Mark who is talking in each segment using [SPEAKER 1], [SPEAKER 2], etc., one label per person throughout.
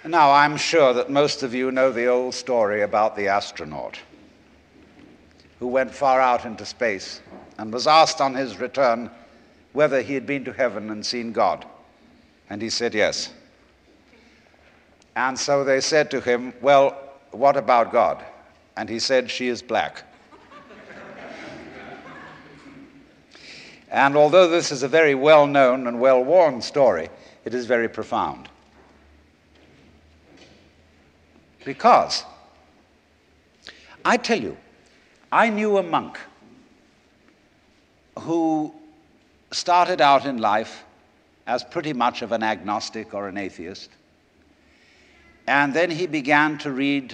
[SPEAKER 1] Now, I'm sure that most of you know the old story about the astronaut who went far out into space and was asked on his return whether he had been to heaven and seen God. And he said yes. And so they said to him, well, what about God? And he said, she is black. And although this is a very well-known and well-worn story, it is very profound. Because, I tell you, I knew a monk who started out in life as pretty much of an agnostic or an atheist. And then he began to read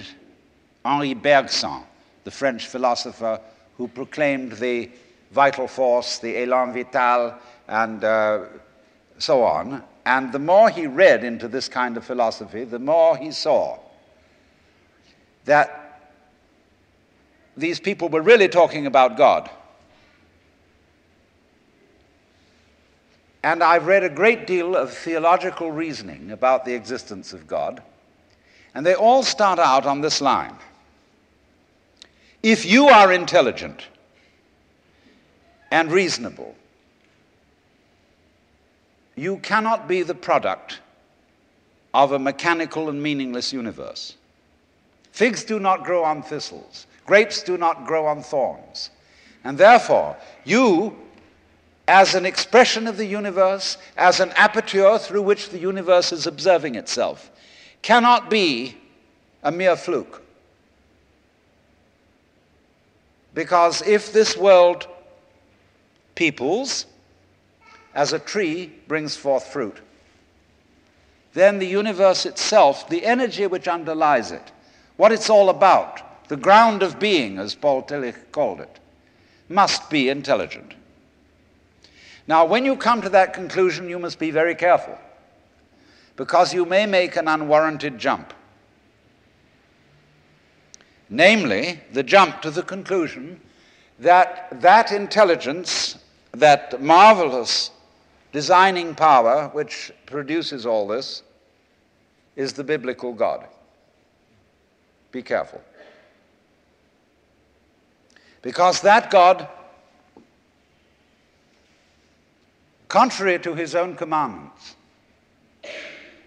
[SPEAKER 1] Henri Bergson, the French philosopher who proclaimed the vital force, the élan vital, and so on. And the more he read into this kind of philosophy, the more he saw that these people were really talking about God. And I've read a great deal of theological reasoning about the existence of God, and they all start out on this line. If you are intelligent and reasonable, you cannot be the product of a mechanical and meaningless universe. Figs do not grow on thistles. Grapes do not grow on thorns. And therefore, you, as an expression of the universe, as an aperture through which the universe is observing itself, cannot be a mere fluke. Because if this world peoples, as a tree brings forth fruit, then the universe itself, the energy which underlies it, what it's all about, the ground of being, as Paul Tillich called it, must be intelligent. Now, when you come to that conclusion, you must be very careful, because you may make an unwarranted jump. Namely, the jump to the conclusion that that intelligence, that marvelous designing power which produces all this, is the biblical God. Be careful. Because that God, contrary to his own commandments,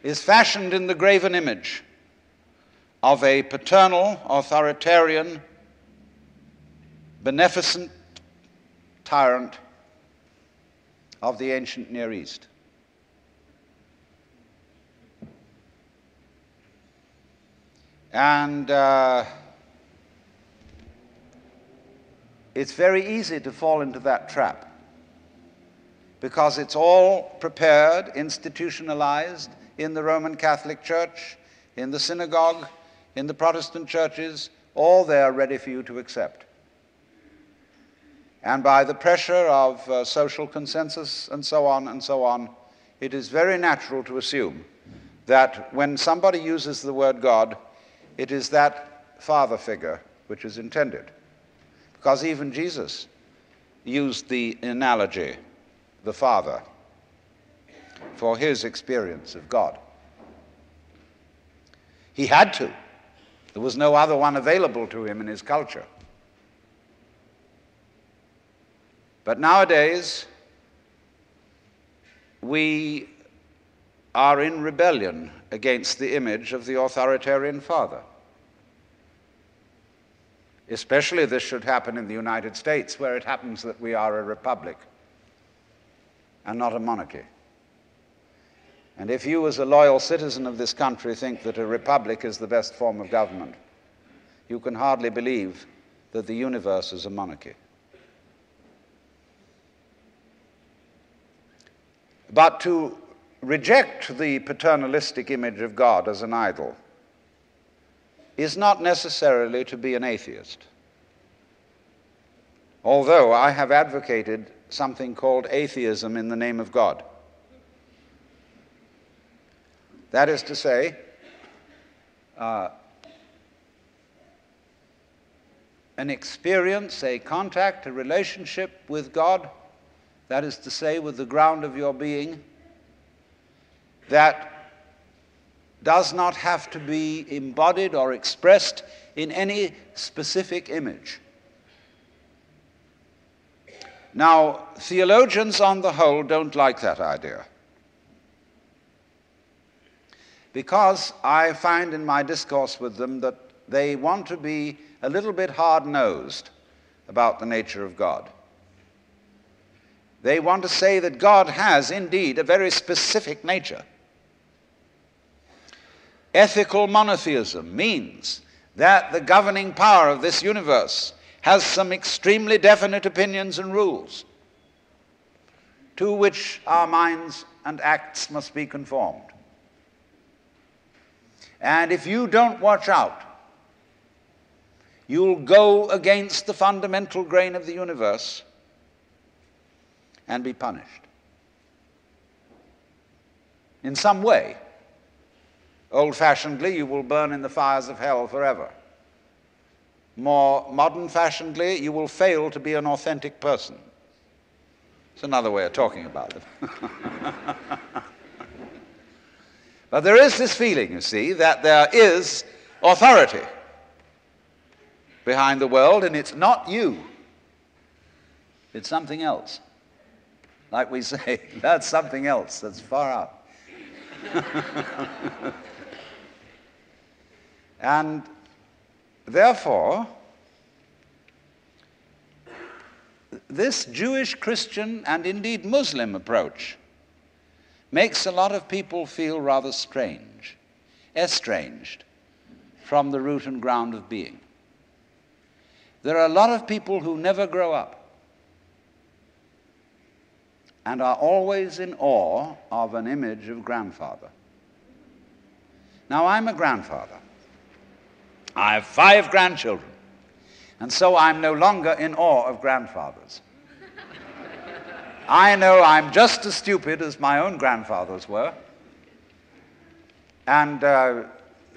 [SPEAKER 1] is fashioned in the graven image of a paternal, authoritarian, beneficent tyrant of the ancient Near East. And it's very easy to fall into that trap, because it's all prepared, institutionalized in the Roman Catholic Church, in the synagogue, in the Protestant churches, all there ready for you to accept. And by the pressure of social consensus and so on, it is very natural to assume that when somebody uses the word God, it is that father figure which is intended. Because even Jesus used the analogy, the Father, for his experience of God. He had to. There was no other one available to him in his culture. But nowadays, we are in rebellion against the image of the authoritarian father. Especially this should happen in the United States, where it happens that we are a republic and not a monarchy. And if you, as a loyal citizen of this country, think that a republic is the best form of government, you can hardly believe that the universe is a monarchy. But to reject the paternalistic image of God as an idol is not necessarily to be an atheist. Although I have advocated something called atheism in the name of God. That is to say, an experience, a contact, a relationship with God, that is to say, with the ground of your being, that does not have to be embodied or expressed in any specific image. Now, theologians on the whole don't like that idea, because I find in my discourse with them that they want to be a little bit hard-nosed about the nature of God. They want to say that God has indeed a very specific nature. Ethical monotheism means that the governing power of this universe has some extremely definite opinions and rules to which our minds and acts must be conformed. And if you don't watch out, you'll go against the fundamental grain of the universe and be punished in some way. Old-fashionedly, you will burn in the fires of hell forever. More modern-fashionedly, you will fail to be an authentic person. It's another way of talking about it. But there is this feeling, you see, that there is authority behind the world, and it's not you. It's something else. Like we say, that's something else that's far out. And therefore, this Jewish, Christian, and indeed Muslim approach makes a lot of people feel rather strange, estranged from the root and ground of being. There are a lot of people who never grow up and are always in awe of an image of grandfather. Now, I'm a grandfather. I have 5 grandchildren, and so I'm no longer in awe of grandfathers. I know I'm just as stupid as my own grandfathers were, and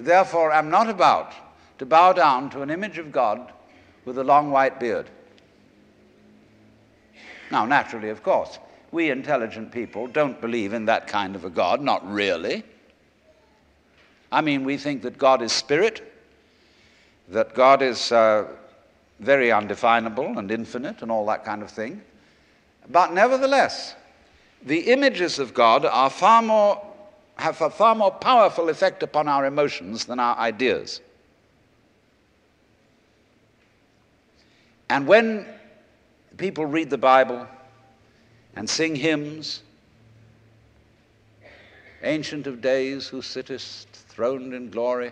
[SPEAKER 1] therefore I'm not about to bow down to an image of God with a long white beard. Now, naturally, of course, we intelligent people don't believe in that kind of a God, not really. I mean, we think that God is spirit, that God is very undefinable and infinite and all that kind of thing. But nevertheless, the images of God are have a far more powerful effect upon our emotions than our ideas. And when people read the Bible and sing hymns, Ancient of Days, who sittest throned in glory,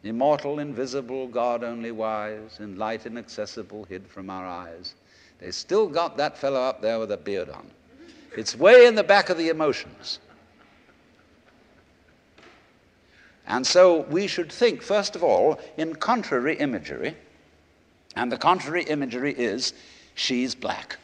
[SPEAKER 1] immortal, invisible, God only wise, in light inaccessible, hid from our eyes, they still got that fellow up there with a beard on. It's way in the back of the emotions. And so we should think, first of all, in contrary imagery. And the contrary imagery is, she's black.